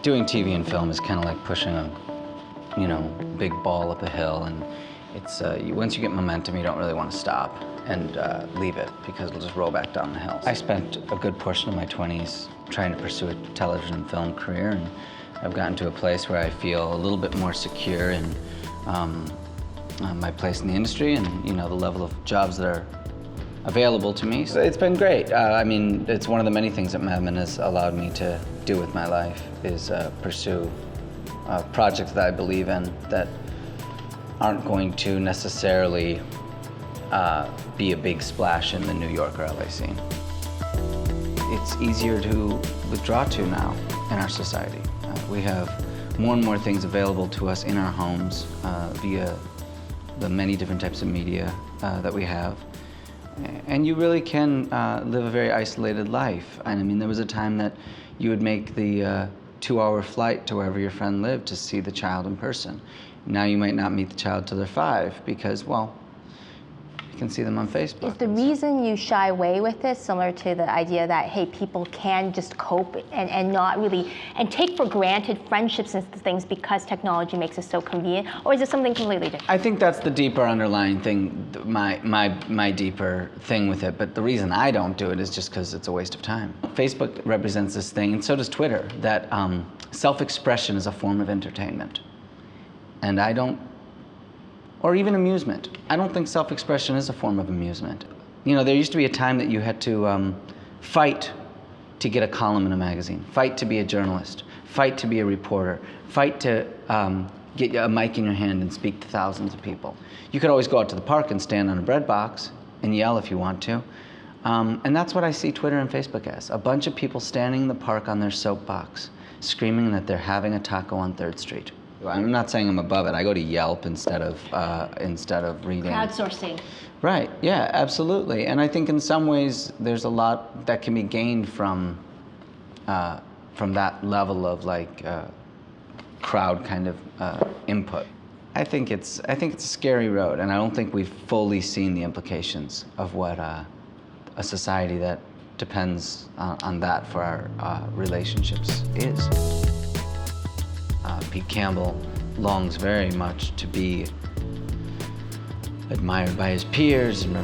Doing TV and film is kind of like pushing a, big ball up a hill, and it's once you get momentum, you don't really want to stop and leave it because it'll just roll back down the hill. I spent a good portion of my 20s trying to pursue a television and film career, and I've gotten to a place where I feel a little bit more secure in my place in the industry and the level of jobs that are available to me. So it's been great. I mean, it's one of the many things that Mad Men has allowed me to do with my life is pursue projects that I believe in that aren't going to necessarily be a big splash in the New York or LA scene. It's easier to withdraw to now in our society. We have more and more things available to us in our homes via the many different types of media that we have. And you really can live a very isolated life. And I mean, there was a time that you would make the 2-hour flight to wherever your friend lived to see the child in person. Now you might not meet the child till they're 5 because, well, you can see them on Facebook. Is the reason you shy away with this similar to the idea that, hey, people can just cope and not really, and take for granted friendships and things because technology makes it so convenient, or is it something completely different? I think that's the deeper underlying thing, my deeper thing with it, but the reason I don't do it is just because it's a waste of time. Facebook represents this thing, and so does Twitter, that self-expression is a form of entertainment. And I don't, or even amusement. I don't think self-expression is a form of amusement. There used to be a time that you had to fight to get a column in a magazine, fight to be a journalist, fight to be a reporter, fight to get a mic in your hand and speak to thousands of people. You could always go out to the park and stand on a bread box and yell if you want to. And that's what I see Twitter and Facebook as. A bunch of people standing in the park on their soapbox, screaming that they're having a taco on 3rd Street. I'm not saying I'm above it. I go to Yelp instead of reading. Crowdsourcing. Right. Yeah. Absolutely. And I think in some ways there's a lot that can be gained from that level of crowd kind of input. I think it's a scary road, and I don't think we've fully seen the implications of what a society that depends on that for our relationships is. Pete Campbell longs very much to be admired by his peers and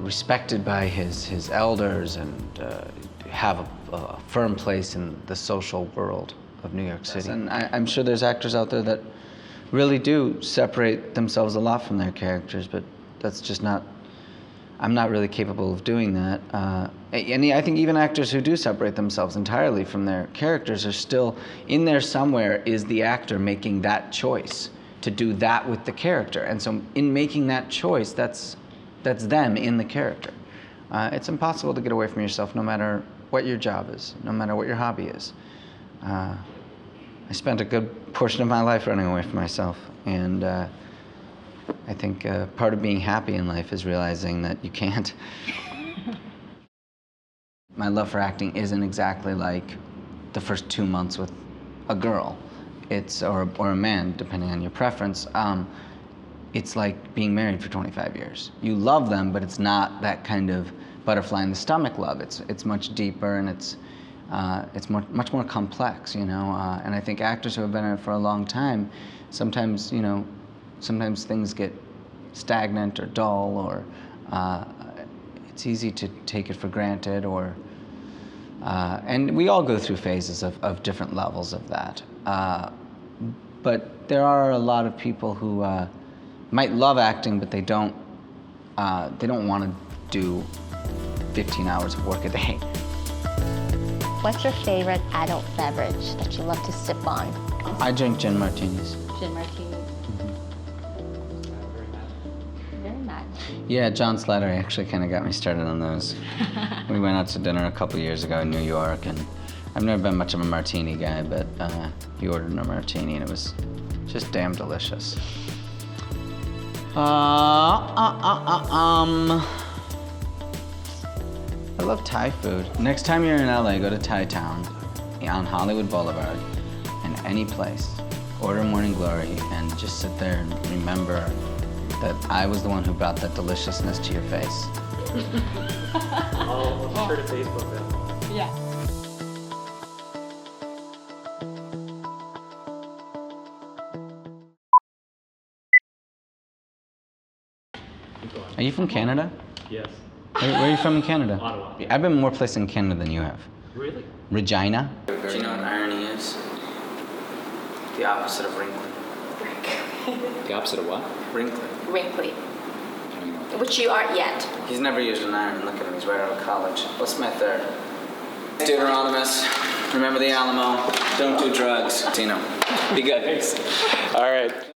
respected by his elders and have a firm place in the social world of New York City. And I'm sure there's actors out there that really do separate themselves a lot from their characters, but that's just not, I'm not really capable of doing that. And I think even actors who do separate themselves entirely from their characters are still, in there somewhere is the actor making that choice to do that with the character. And so in making that choice, that's them in the character. It's impossible to get away from yourself no matter what your job is, no matter what your hobby is. I spent a good portion of my life running away from myself. And I think part of being happy in life is realizing that you can't. My love for acting isn't exactly like the first 2 months with a girl. Or a man, depending on your preference. It's like being married for 25 years. You love them, but it's not that kind of butterfly in the stomach love. It's much deeper, and it's much more complex, And I think actors who have been in it for a long time, sometimes things get stagnant or dull, or it's easy to take it for granted, and we all go through phases of different levels of that. But there are a lot of people who might love acting, but they don't want to do 15 hours of work a day. What's your favorite adult beverage that you love to sip on? I drink gin martinis. Gin martinis. Very mad. Yeah, John Slattery actually kind of got me started on those. We went out to dinner a couple years ago in New York, and I've never been much of a martini guy, but he ordered a martini, and it was just damn delicious. I love Thai food. Next time you're in LA, go to Thai Town on Hollywood Boulevard, and any place. Order Morning Glory and just sit there and remember that I was the one who brought that deliciousness to your face. I'll be sure to Facebook that. Yeah. Are you from Canada? Yes. Where are you from in Canada? Ottawa. I've been more places in Canada than you have. Really? Regina. Do you know what irony is? The opposite of wrinkly. The opposite of what? Wrinkly. Wrinkly. Which you aren't yet. He's never used an iron. Look at him. He's right out of college. What's my third? Deuteronomous. Remember the Alamo. Don't do drugs. Tino. Be good. All right.